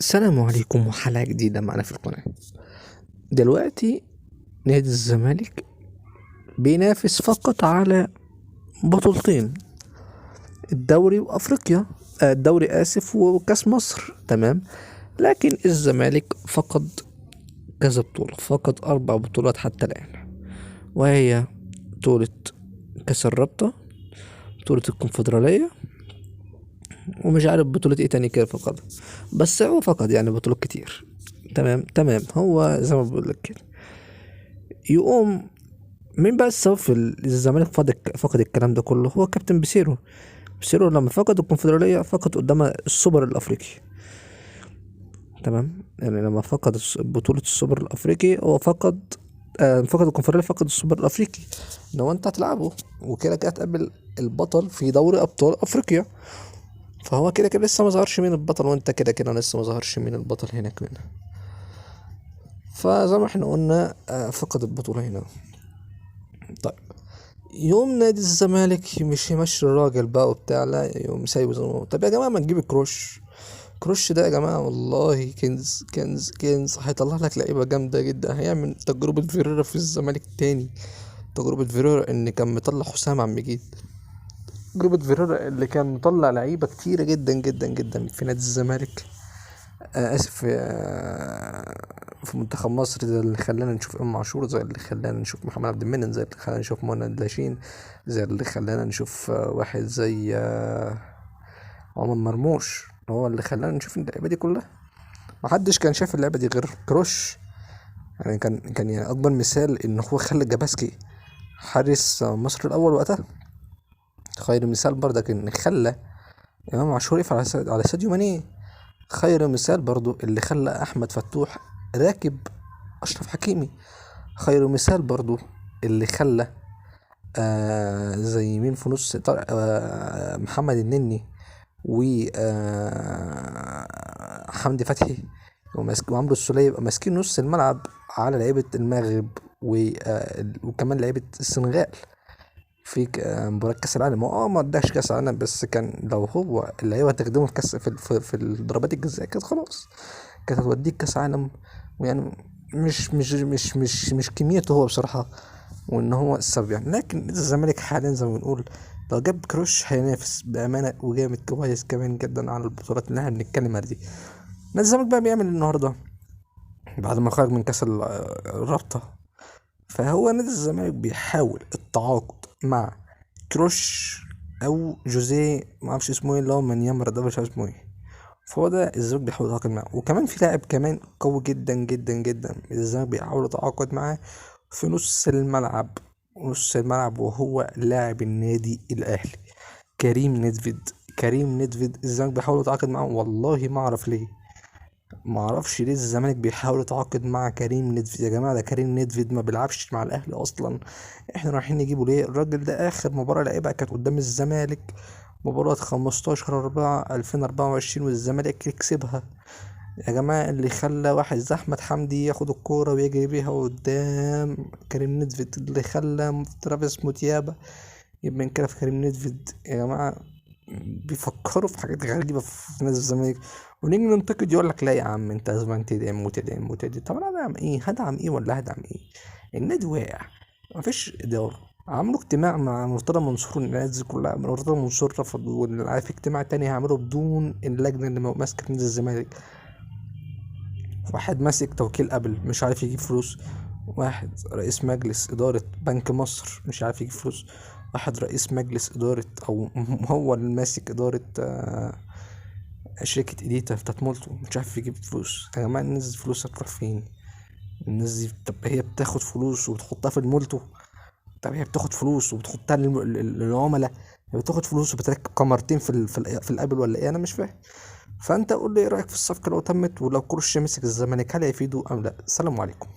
السلام عليكم وحلقة جديدة معنا في القناة. دلوقتي نادي الزمالك بينافس فقط على بطولتين، الدوري وأفريقيا، الدوري آسف وكأس مصر. تمام. لكن الزمالك فقد كذا بطولة، فقد 4 بطولات حتى الآن، وهي بطولة كأس الرابطة، بطولة الكونفدرالية، ومش عارف بطولة ايه تاني كده فقد. بس هو فقد يعني بطولات كتير. تمام هو زي ما بقول لك كده. يقوم مين بقى السبب في الزمالك فقد الكلام ده كله؟ هو كابتن بيسيرو لما فقد الكونفدرالية فقد قدام السوبر الأفريقي. تمام، يعني لما فقد بطولة السوبر الأفريقي هو فقد الكونفدرالية، فقد السوبر الأفريقي. ان هو انت هتلعبه وكده كده هتقابل البطل في دوري أبطال أفريقيا، فهو كده كده لسه ما ظهرش مين البطل، وانت كده كده لسه ما ظهرش مين البطل هناك منه. فزي ما احنا قلنا فقد البطولة هنا. طيب، يوم نادي الزمالك مش يمشي الراجل بقى وبتاع، لا يوم سايبه زي ما هو. طب يا جماعه ما نجيب كروش ده يا جماعه، والله كنز كنز كنز، هيطلع لك لعيبه جامده جدا. هيعمل تجربه فيريرا في الزمالك تاني، تجربه فيريرا ان كان مطلع حسام عبد المجيد، تجربه فيريرا اللي كان مطلع لعيبه كتيره جدا جدا جدا في نادي الزمالك. اسف، في منتخب مصر، زي اللي خلانا نشوف امام عاشور، زي اللي خلانا نشوف محمد عبد المنعم، زي اللي خلانا نشوف منى الدلاشين، زي اللي خلانا نشوف واحد زي عمر مرموش. هو اللي خلانا نشوف اللعيبه دي كلها. محدش كان شايف اللعبه دي غير كروش. يعني كان يعني اكبر مثال ان هو خلى جاباسكي حارس مصر الاول وقتها. خير مثال برضك ان خلى امام عاشور يقف على ساديو ماني. خير مثال برضو اللي خلى احمد فتوح راكب اشرف حكيمي. خير مثال برضو اللي خلى زي مين في نص محمد النني و حمدي فتحي وعمرو السولية يبقى ماسكين نص الملعب على لعيبة المغرب وكمان لعيبة السنغال في مباراة كأس العالم. هو ما اداش كأس العالم، بس كان لو هو اللعيبة هتخدمه في كأس في الضربات الجزاء كانت خلاص، كانت هتوديك كأس عالم. ويعني مش كميته هو بصراحة، وان هو السبب يعني. لكن الزمالك حاليا زي ما بنقول لو جاب كروش هينافس بأمانة وجامد كويس كمان جدا على البطولات اللي احنا بنتكلم عليها دي. نادي الزمالك بقى بيعمل النهارده بعد ما خرج من كأس الرابطة، فهو نادي الزمالك بيحاول التعاقد مع كروش او جوزيه، ما اعرفش اسمه ايه، اللي هو من يامر ده مش عارف اسمه ايه. فهو ده الزمالك بيحاول يتعاقد معاه. وكمان في لاعب كمان قوي جدا جدا جدا الزمالك بيحاول يتعاقد معاه في نص الملعب، وهو لاعب النادي الاهلي كريم نيدفيد. كريم نيدفيد الزمالك بيحاول يتعاقد معاه، والله ما اعرف ليه، ما اعرفش ليه الزمالك بيحاول يتعاقد مع كريم نيدفيد. يا جماعه ده كريم نيدفيد ما بيلعبش مع الاهلي اصلا، احنا رايحين نجيبه ليه؟ الراجل ده اخر مباراه لعبها كانت قدام الزمالك مباراة 15/4/2024 والزمالك كسبها. يا جماعة اللي خلى واحد زي أحمد حمدي ياخد الكورة ويجري بيها قدام كريم نيدفيد، اللي خلى ترافيس موتيابا يبقى كده في كريم نيدفيد. يا جماعة بيفكروا في حاجات غريبة في نادي الزمالك، ونيجي ننتقد يقول لك لا يا عم انت لازم تدعم وتدعم وتدعم. طب انا هدعم ايه؟ ولا هدعم ايه؟ النادي واقع، مفيش اداره. عملوا اجتماع مع مرتضى منصور، الناس دي كلها مرتضى منصور رفض، وفي اجتماع تاني هيعمله بدون اللجنه اللي ماسكه نادي الزمالك. واحد ماسك توكيل ابل مش عارف يجيب فلوس، واحد رئيس مجلس إدارة بنك مصر مش عارف يجيب فلوس، واحد رئيس مجلس إدارة أو هو اللي ماسك إدارة شركة إيديتا بتاعت مولتو مش عارف يجيب فلوس. يا جماعة الناس دي فلوس هتروح فين؟ الناس دي طب هي بتاخد فلوس وبتحطها في المولتو؟ طب هي بتاخد فلوس وبتحطها للعملاء؟ هي بتاخد فلوس وبتركب كاميرتين في الابل ولا ايه؟ انا مش فاهم. فانت قول لي ايه رايك في الصفقه لو تمت، ولو كروش مسك الزمالك هل هيفيده ام لا؟ السلام عليكم.